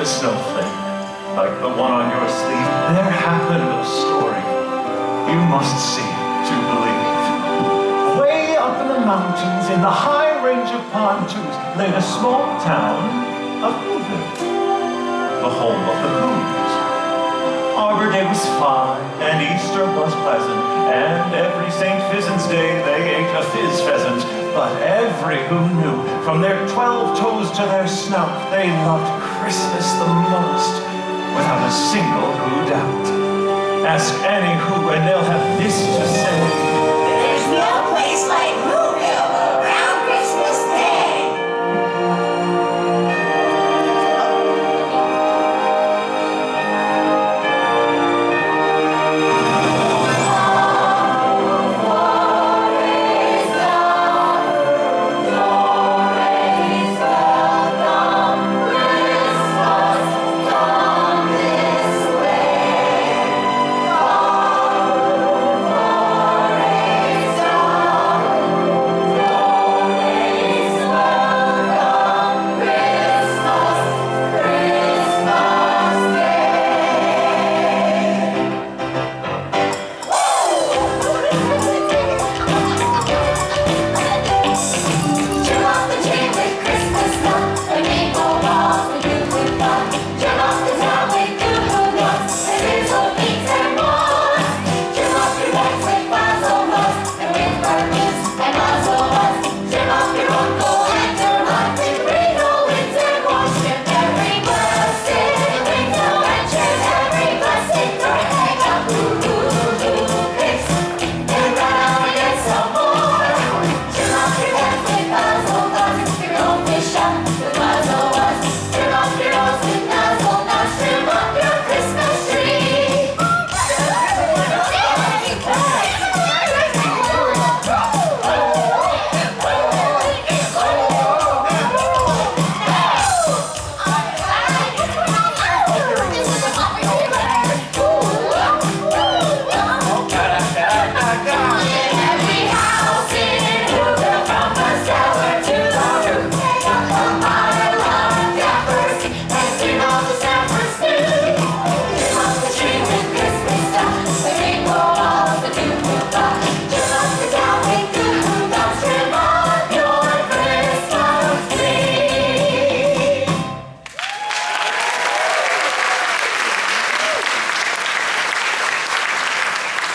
snowflake, like the one on your sleeve, there happened a story you must see to believe. Way up in the mountains, in the high range of pontoons, lay the small town of Whoville, the home of the Whos. Arbor Day was fine, and Easter was pleasant, and every St. Pheasant's Day they ate a fizz pheasant. But every Who knew, from their 12 toes to their snout, they loved Christmas the most, without a single Who doubt. Ask any Who, and they'll have this to say: there's no place like Whoville around Christmas Day.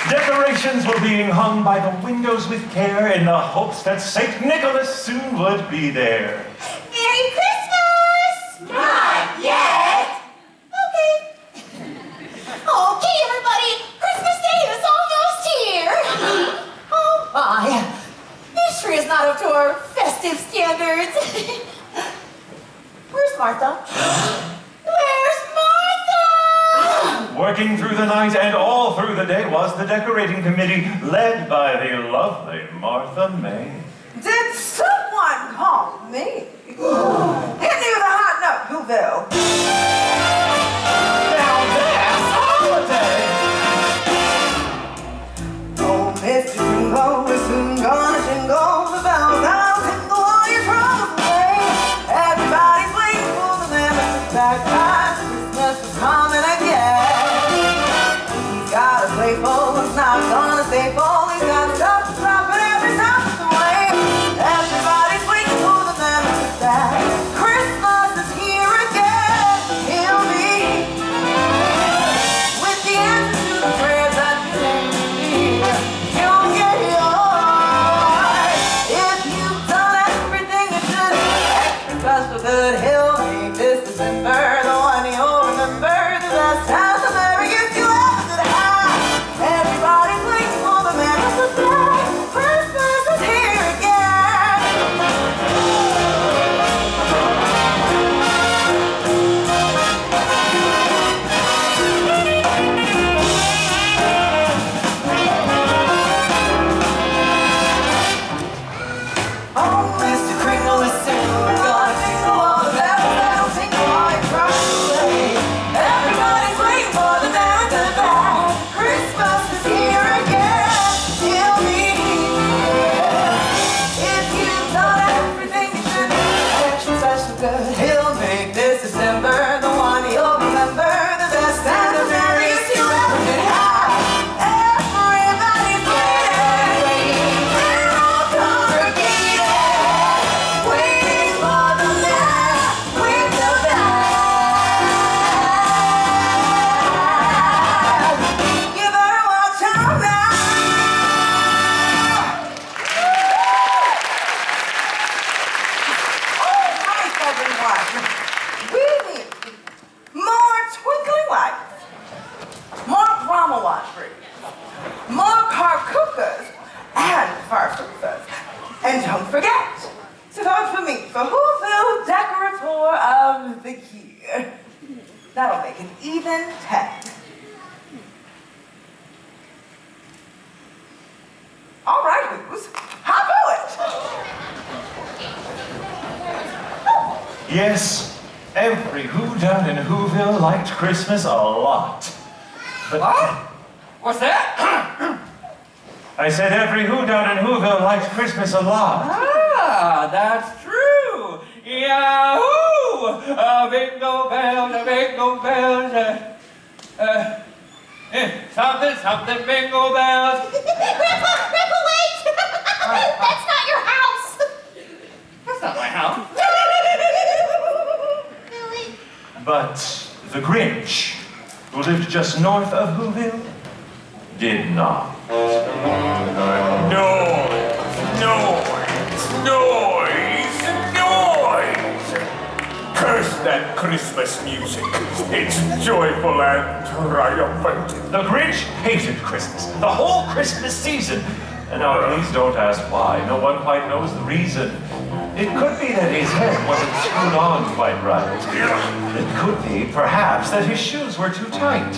Decorations were being hung by the windows with care in the hopes that St. Nicholas soon would be there. Merry Christmas! Not yet! Okay. Okay, everybody, Christmas Day is almost here! Oh my, this tree is not up to our festive standards. Where's Martha? Where's Martha? Working through the night and all through the day was the decorating committee led by the lovely Martha May. Did someone call me? Hit me with a hot note, Whoville. Now that's holiday! Oh, Mr. Jingle, we're soon gonna jingle the bells. I'll tingle all your troubles away. Everybody's waiting for the lemon back time. Christmas is coming again. He's got a sleigh full, it's not gonna stay full. He's got stuff to drop it every time it's away. Everybody's waiting for the lemon back. Christmas is here again. He'll be with the answers to the prayers that you need. He'll get yours if you've done everything you should. Extra special good, he'll make this December the one you'll remember. The best time, the merry gift you ever did have. Everybody's waiting news. How do it? Yes, every Who down in Whoville liked Christmas a lot. But What? What's that? I said every Who down in Whoville liked Christmas a lot. Ah, that's true. Yahoo! Bingo bells, something, bingo bells. Grandpa, wait! That's not your house. That's not my house. Really? But the Grinch, who lived just north of Whoville, did not. Noise! Curse that Christmas music. It's joyful and triumphant. The Grinch hated Christmas, the whole Christmas season. And now please don't ask why. No one quite knows the reason. It could be that his head wasn't screwed on quite right. It could be, perhaps, that his shoes were too tight.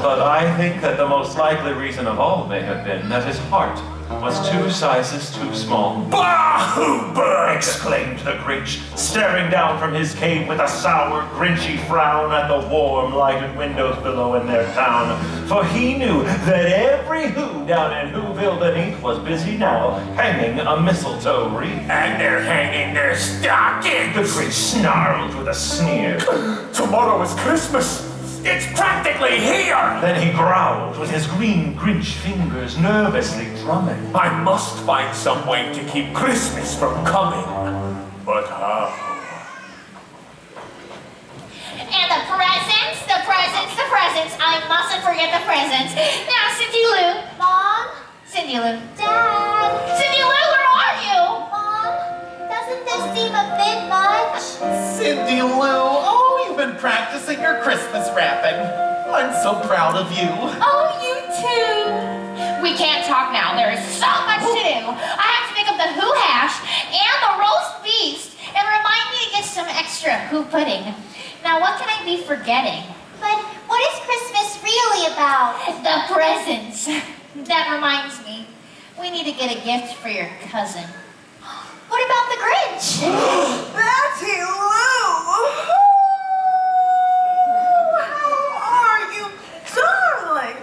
But I think that the most likely reason of all may have been that his heart was 2 sizes too small. Bah-hoo-bird! Exclaimed the Grinch, staring down from his cave with a sour, grinchy frown at the warm, lighted windows below in their town. For he knew that every Who down in Whoville beneath was busy now, hanging a mistletoe wreath. And they're hanging their stockings! The Grinch snarled with a sneer. Tomorrow is Christmas! It's practically here! Then he growled with his green Grinch fingers nervously drumming. I must find some way to keep Christmas from coming. But how? And the presents. I mustn't forget the presents. Now, Cindy Lou. Mom? Cindy Lou. Dad. Cindy Lou, where are you? Mom, doesn't this seem a bit much? Cindy Lou, oh, you've been practicing your Christmas wrapping. I'm so proud of you. Oh, you too. We can't talk now. There is so much to do. I have to make up the Who hash and the roast beast, and remind me to get some extra Who pudding. Now, what can I be forgetting? But what is Christmas really about? The presents. That reminds me, we need to get a gift for your cousin. What about the Grinch? Betty Lou! How are you, darling?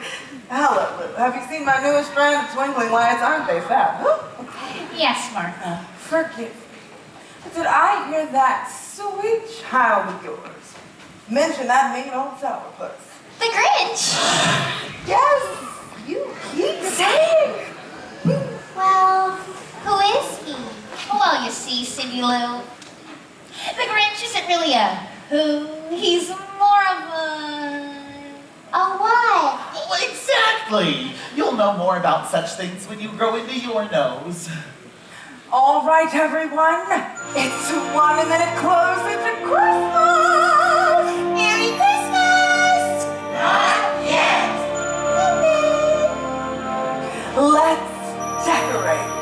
Hello, Lou. Have you seen my newest strand of twinkling lights? Aren't they fab? Yes, Martha. Forgive me. But did I hear that sweet child of yours mention that mean old sourpuss? The Grinch. Yes, you keep saying. Well, who is he? Well, you see, Cindy Lou, the Grinch isn't really a Who. He's more of a what? Oh, exactly. You'll know more about such things when you grow into your nose. All right, everyone. It's 1 minute closer to Christmas. Merry Christmas! Not yet! Let's decorate.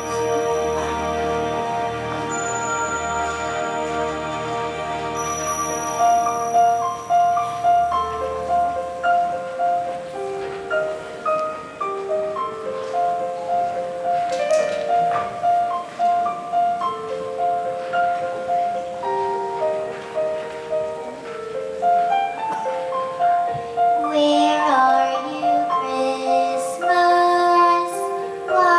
Where are you, Christmas? Why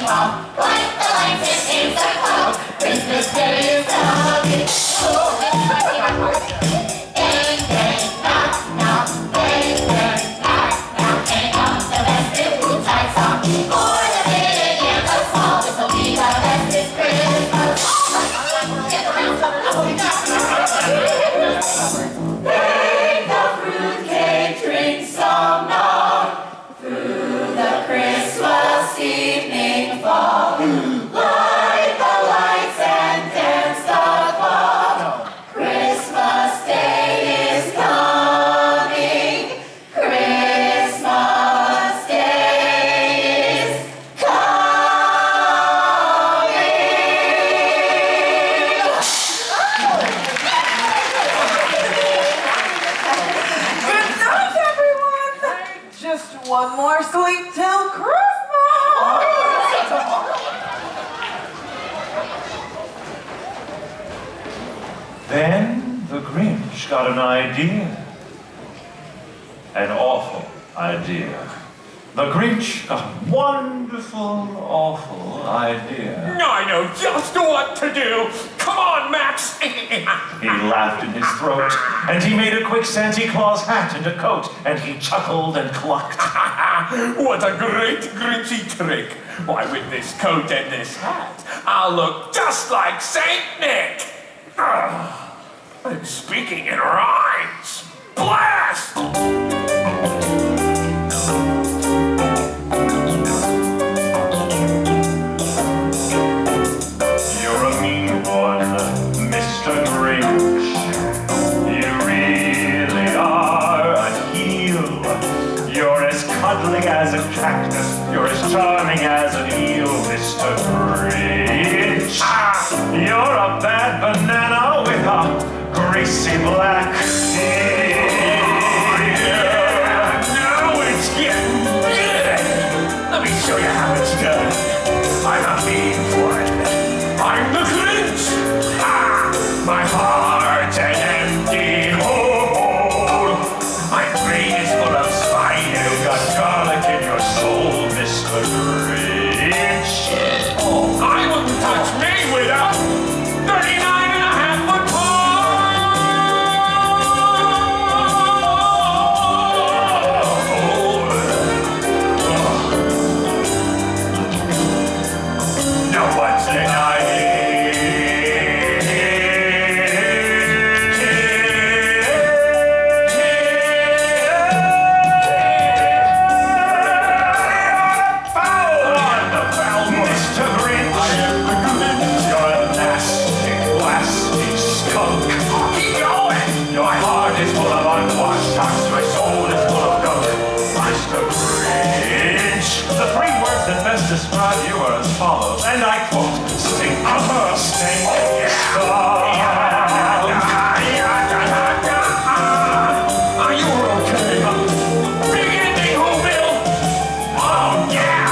walk, like the lights in Easter clock. Christmas Day is coming. Ding, ding, knock, knock. Ding, ding, knock, knock. Here comes the festive Yuletide song. For the big and the small, this will be the bestest Christmas. Get around. Bake the fruitcake, drink some nog. Through the Christmas evening fog. Light the lights and dance the clock. Christmas Day is coming. Christmas Day is Good night, everyone. Just one more sleep till Christmas. Then the Grinch got an idea. An awful idea. The Grinch got a wonderful, awful idea. I know just what to do. Come on, Max. He laughed in his throat, and he made a quick Santa Claus hat and a coat, and he chuckled and clucked. What a great Grinchy trick. Why, with this coat and this hat, I'll look just like Saint Nick. I'm speaking in rhymes. Blast! You're a mean one, Mr. Grinch. You really are a heel. You're as cuddly as a cactus. You're as charming as an eel, Mr. Grinch. You're a bad banana with a greasy black peel. Now it's getting good. Let me show you how it's done. I'm a mean one. I'm the Grinch. My heart's an empty hole. My brain is full of spiders. You've got garlic in your soul, Mr. Grinch. I wouldn't touch me without 39 and a half foot No one's Mr. Grinch. You're a nasty, blasty skunk. Keep going. My heart is full of unwashed socks. My soul is full of gunk. Mr. Grinch. The three words that best describe you are as follows, and I quote, stink, stank, Are you okay? Big ending, Whoville. Oh, yeah.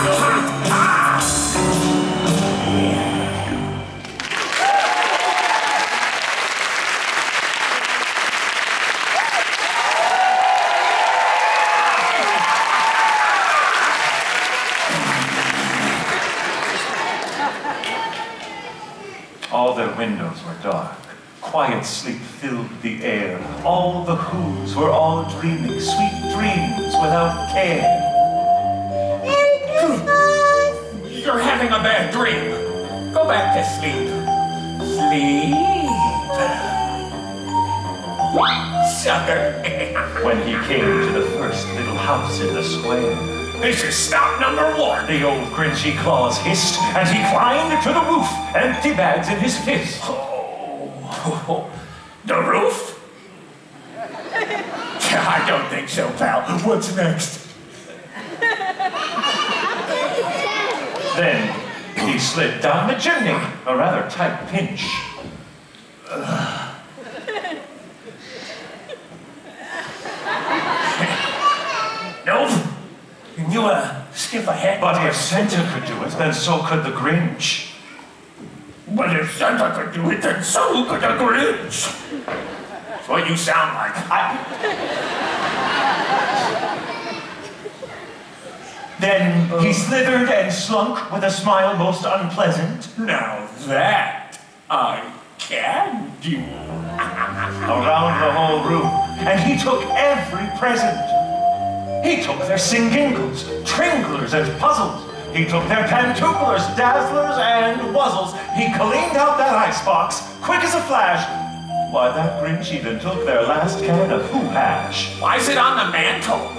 All their windows were dark. Quiet sleep filled the air. All the Whos were all dreaming sweet dreams without care. Merry Christmas! You're having a bad dream. Go back to sleep. Sleep. Sucker. When he came to the first little house in the square, This is stop number one. the old Grinchy Claus hissed, and he climbed to the roof, empty bags in his fist. Oh, the roof? I don't think so, pal. What's next? Then he slid down the chimney, a rather tight pinch. Nope. Can you, skip ahead? But if Santa could do it, then so could the Grinch. But if Santa could do it, then so could the Grinch. That's what you sound like. Then he slithered and slunk with a smile most unpleasant Now that I can do. around the whole room, and he took every present. He took their singingles, tringlers, and puzzles. He took their pantuflers, dazzlers, and wuzzles. He cleaned out that icebox, quick as a flash. Why, that Grinch even took their last can of hoo-hash. Why is it on the mantle?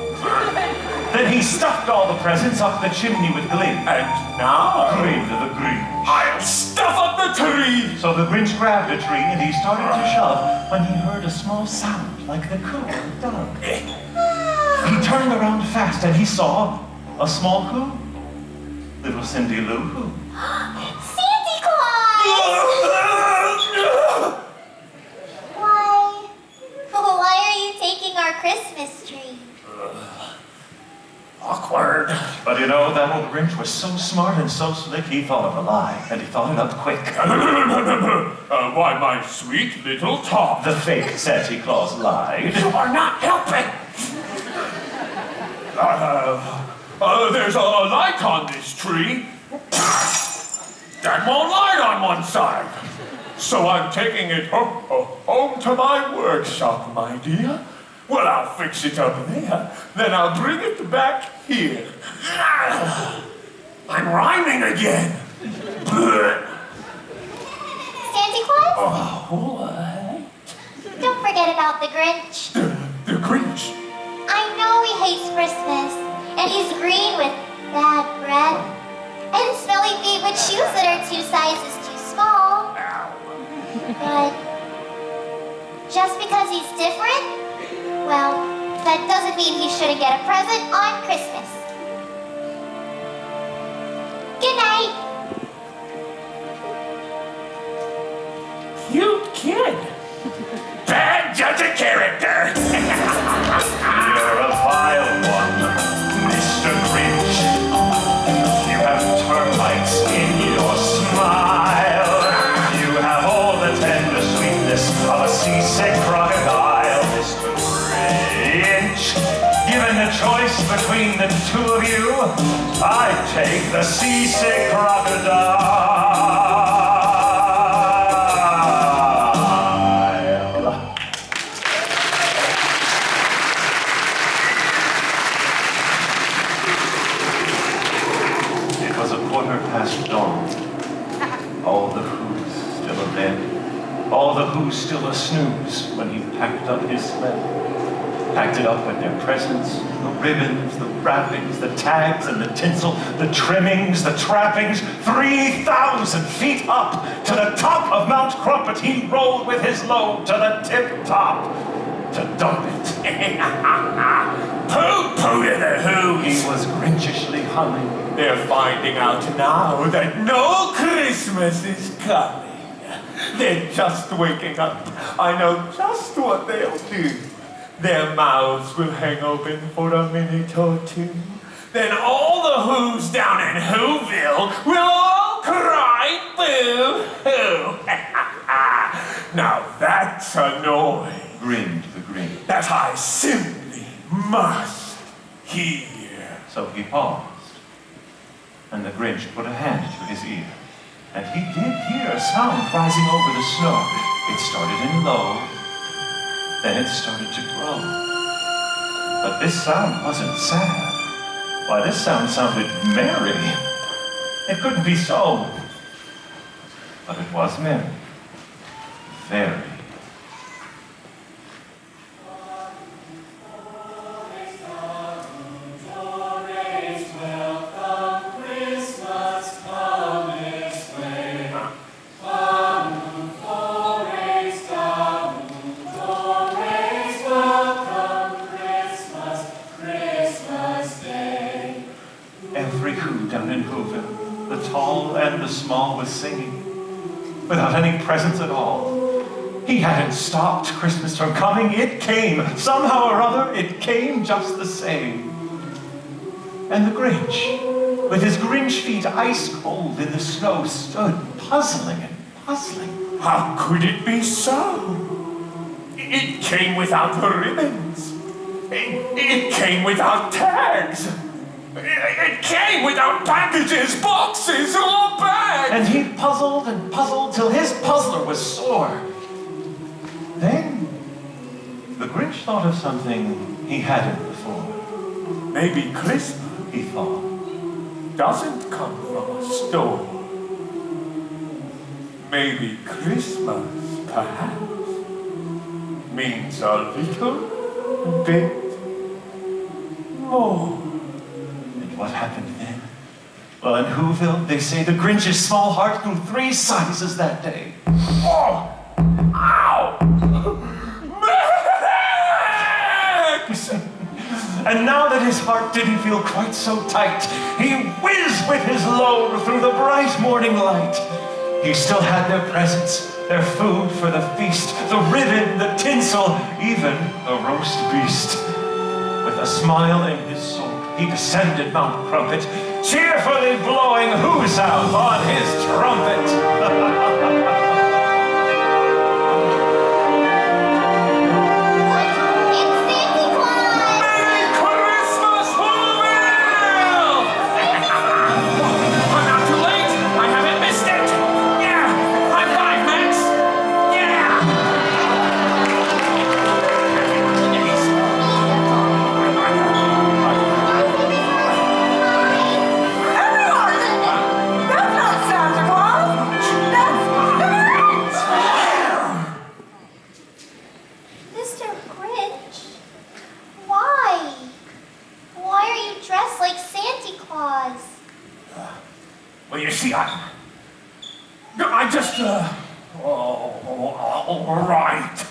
Then he stuffed all the presents up the chimney with glee. And now Grinned the Grinch. I'll stuff up the tree. So the Grinch grabbed a tree and he started to shove when he heard a small sound like the coo of a dove. He turned around fast and he saw a small who? Little Cindy Lou Who. Santa Claus! Why are you taking our Christmas tree? Awkward. But you know, that old Grinch was so smart and so slick, he thought of a lie, and he thought it up quick. Why, my sweet little top. The fake Santa Claus lied. You are not helping. There's a light on this tree. That won't light on one side. So I'm taking it home to my workshop, my dear. Well, I'll fix it up there. Then I'll bring it back here. I'm rhyming again. Santa Claus? Oh, what? Don't forget about the Grinch. The Grinch. I know he hates Christmas, and he's green with bad breath, and smelly feet with shoes that are 2 sizes too small. But just because he's different, well, that doesn't mean he shouldn't get a present on Christmas. Good night. Cute kid. Bad judge of character. You're a vile one, Mr. Grinch. You have termites in your smile. You have all the tender sweetness of a seasick crocodile, Mr. Grinch. Given the choice between the two of you, I'd take the seasick crocodile. Past dawn. All the Who's still abed. All the Who's still a snooze when he packed up his sled. Packed it up with their presents, the ribbons, the wrappings, the tags and the tinsel, the trimmings, the trappings. 3,000 feet up to the top of Mount Crumpet he rolled with his load to the tip top to dump it. Pooh-pooh to the Who's. He was Grinchishly humming. They're finding out now that no Christmas is coming. They're just waking up. I know just what they'll do. Their mouths will hang open for a minute or two. Then all the Who's down in Whoville will all cry boo-hoo. Now that's annoying. Grinned the Grinch. That I simply must hear. So he paused. And the Grinch put a hand to his ear. And he did hear a sound rising over the snow. It started in low, then it started to grow. But this sound wasn't sad. Why, this sound sounded merry. It couldn't be so. But it was merry. Very. Every Who down in Whoville, the tall and the small, was singing without any presents at all. He hadn't stopped Christmas from coming. It came. Somehow or other, it came just the same. And the Grinch, with his Grinch feet ice cold in the snow, stood puzzling and puzzling. How could it be so? It came without the ribbons. It came without tags. It came without packages, boxes, or bags. And he puzzled and puzzled till his puzzler was sore. Then the Grinch thought of something he hadn't before. Maybe Christmas, He thought, doesn't come from a store. Maybe Christmas, perhaps, means a little bit more. and what happened then? Well, in Whoville, they say the Grinch's small heart grew 3 sizes that day. Oh! Ow! Max! And now that his heart didn't feel quite so tight, he whizzed with his load through the bright morning light. He still had their presents, their food for the feast, the ribbon, the tinsel, even the roast beast. With a smile in his soul, he descended Mount Crumpet, cheerfully blowing who's out on his trumpet. Christmas, Whoville! I'm not too late. I haven't missed it. Yeah. High five, Max. Yeah. Everyone! That's not Santa Claus! That's the Grinch! Mr. Grinch, why? Why are you dressed like Santa Claus? Well, you see, I just, all right.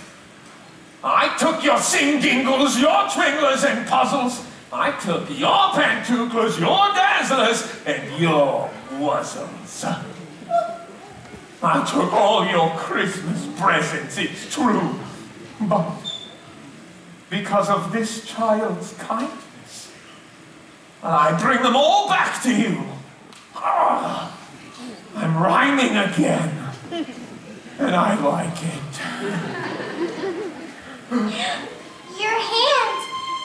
I took your sing-dingles, your twinglers and puzzles. I took your pantooglers, your dazzlers, and your wuzzles. I took all your Christmas presents, it's true. But because of this child's kindness, I bring them all back to you. Ah, I'm rhyming again, and I like it. Your hand,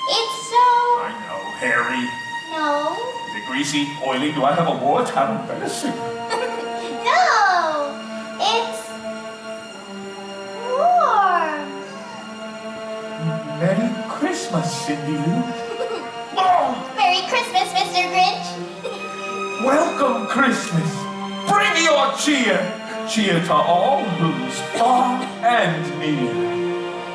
it's so... I know, hairy. No. Is it greasy, oily? Do I have a war talent? Better sing. No, it's warm. Merry Christmas, Cindy Lou. Oh, Merry Christmas, Mr. Grinch. welcome, Christmas. Bring your cheer. Cheer to all who's far and near.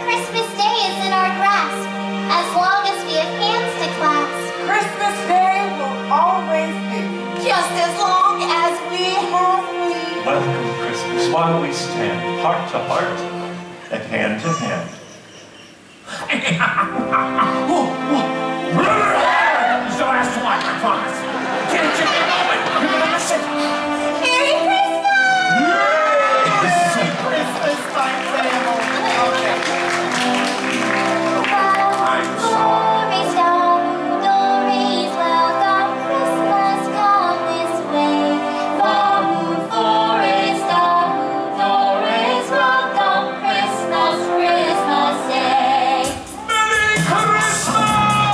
Christmas Day is in our grasp, as long as we have hands to clasp. Christmas Day will always be just as long as we have we. Welcome Christmas while we stand heart to heart and hand to hand. It's the last one, I promise. Can't you get over it? You're gonna miss it. Merry Christmas! Christmas time, family. Okay. I'm sorry. Dories, welcome Christmas, come this way. Dories, welcome Christmas, Christmas Day. Merry Christmas!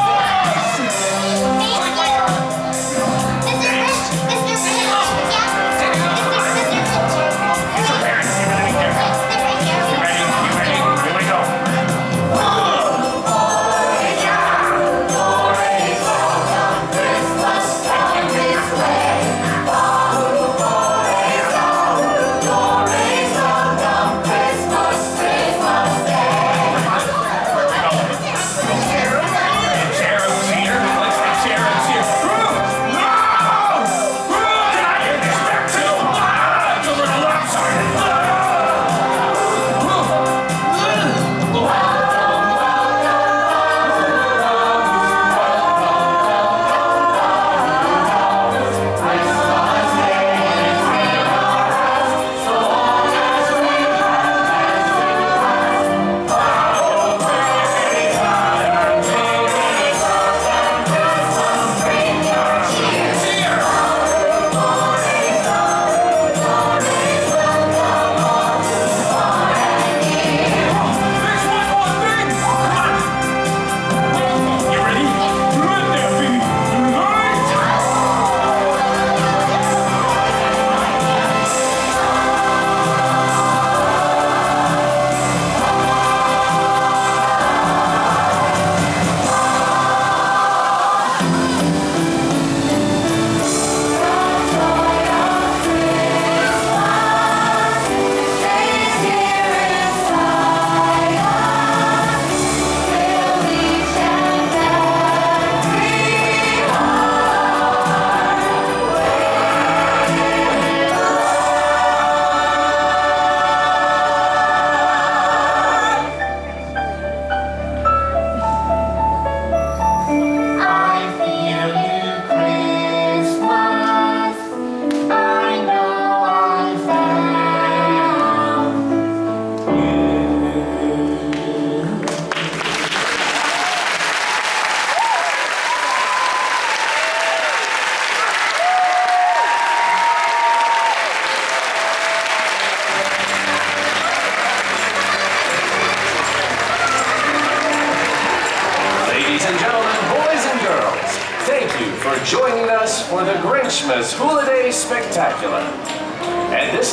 joining us for the Grinchmas Who-liday Spectacular. And this